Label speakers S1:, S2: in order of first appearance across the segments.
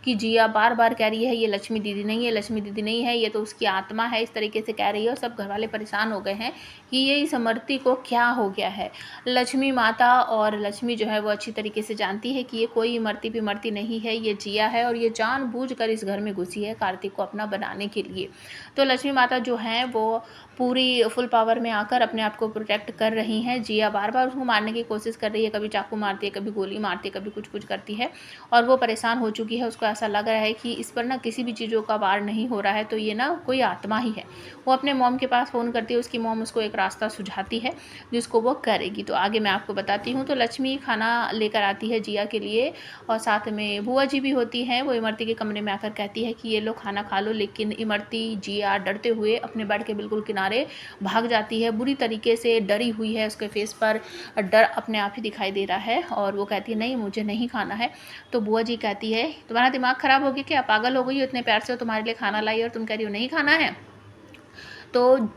S1: कि जिया बार बार कह रही है ये लक्ष्मी दीदी नहीं है, लक्ष्मी दीदी नहीं है, ये तो उसकी आत्मा है, इस तरीके से कह रही है। और सब घर वाले परेशान हो गए हैं कि ये इस इमरती को क्या हो गया है। लक्ष्मी माता और लक्ष्मी जो है वो अच्छी तरीके से जानती है कि ये कोई इमरती विमरती नहीं है, ये जिया है और ये जानबूझकर इस घर में घुसी है कार्तिक को अपना बनाने के लिए। तो लक्ष्मी माता जो हैं वो पूरी फुल पावर में आकर अपने आप को प्रोटेक्ट कर रही हैं। जिया बार बार उसको मारने की कोशिश कर रही है, कभी चाकू मारती है, कभी गोली मारती है, कभी कुछ कुछ करती है और वो परेशान हो चुकी है। उसको ऐसा लग रहा है कि इस पर ना किसी भी चीज़ों का वार नहीं हो रहा है, तो ये ना कोई आत्मा ही है। वो अपने मॉम के पास फ़ोन करती है, उसकी मॉम उसको एक रास्ता सुझाती है जिसको वो करेगी। तो आगे मैं आपको बताती हूँ। तो लक्ष्मी खाना लेकर आती है जिया के लिए और साथ में बुआ जी भी होती हैं। वो इमरती के कमरे में आकर कहती है कि ये लो खाना खा लो, लेकिन इमरती जिया डरते हुए अपने बेड के बिल्कुल किनारे भाग जाती है। बुरी तरीके से डरी हुई है, उसके फेस पर डर अपने आप ही दिखाई दे रहा है और वो कहती है नहीं मुझे नहीं खाना है। तो बुआ जी कहती है तुम्हारा दिमाग ख़राब हो गया क्या, पागल हो गई हो, इतने प्यार से तुम्हारे लिए खाना लाई और तुम कह रही हो नहीं खाना है। तो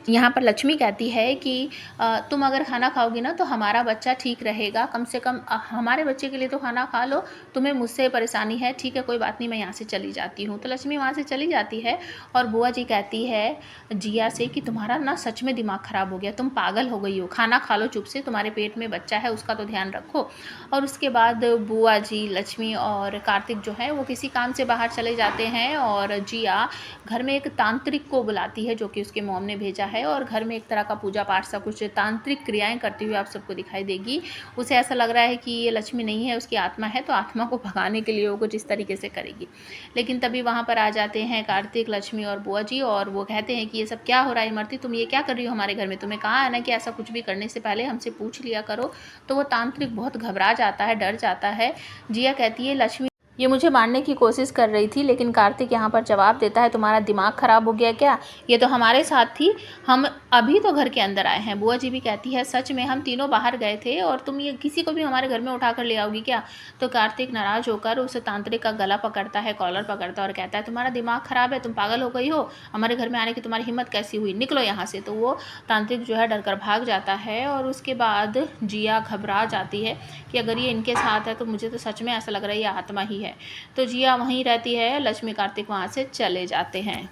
S1: यहाँ पर लक्ष्मी कहती है कि तुम अगर खाना खाओगी ना तो हमारा बच्चा ठीक रहेगा, कम से कम हमारे बच्चे के लिए तो खाना खा लो, तुम्हें मुझसे परेशानी है, ठीक है कोई बात नहीं, मैं यहाँ से चली जाती हूँ। तो लक्ष्मी वहाँ से चली जाती है और बुआ जी कहती है जिया से कि तुम्हारा ना सच में दिमाग ख़राब हो गया, तुम पागल हो गई हो, खाना खा लो चुप से, तुम्हारे पेट में बच्चा है उसका तो ध्यान रखो। और उसके बाद बुआ जी, लक्ष्मी और कार्तिक जो है वो किसी काम से बाहर चले जाते हैं और जिया घर में एक तांत्रिक को बुलाती है जो कि उसके मॉम ने भेजा है और घर में एक तरह का पूजा पाठ सा कुछ तांत्रिक क्रियाएं करती हुई आप सबको दिखाई देगी। उसे ऐसा लग रहा है कि ये लक्ष्मी नहीं है, उसकी आत्मा है, तो आत्मा को भगाने के लिए वो कुछ इस तरीके से करेगी। लेकिन तभी वहाँ पर आ जाते हैं कार्तिक, लक्ष्मी और बुआ जी और वो कहते हैं कि ये सब क्या हो रहा है इमरती, तुम ये क्या कर रही हो हमारे घर में, तुम्हें कहा है ना कि ऐसा कुछ भी करने से पहले हमसे पूछ लिया करो। तो वो तांत्रिक बहुत घबरा जाता है, डर जाता है। जिया कहती है लक्ष्मी ये मुझे मारने की कोशिश कर रही थी, लेकिन कार्तिक यहाँ पर जवाब देता है तुम्हारा दिमाग ख़राब हो गया क्या, ये तो हमारे साथ थी, हम अभी तो घर के अंदर आए हैं। बुआ जी भी कहती है सच में हम तीनों बाहर गए थे और तुम ये किसी को भी हमारे घर में उठा कर ले आओगी क्या। तो कार्तिक नाराज़ होकर उस तांत्रिक का गला पकड़ता है, कॉलर पकड़ता है और कहता है तुम्हारा दिमाग ख़राब है, तुम पागल हो गई हो, हमारे घर में आने की तुम्हारी हिम्मत कैसी हुई, निकलो यहाँ से। तो वो तांत्रिक जो है डर कर भाग जाता है और उसके बाद जिया घबरा जाती है कि अगर ये इनके साथ है तो मुझे तो सच में ऐसा लग रहा है ये आत्मा ही है। तो जिया वहीं रहती है, लक्ष्मी कार्तिक वहाँ से चले जाते हैं।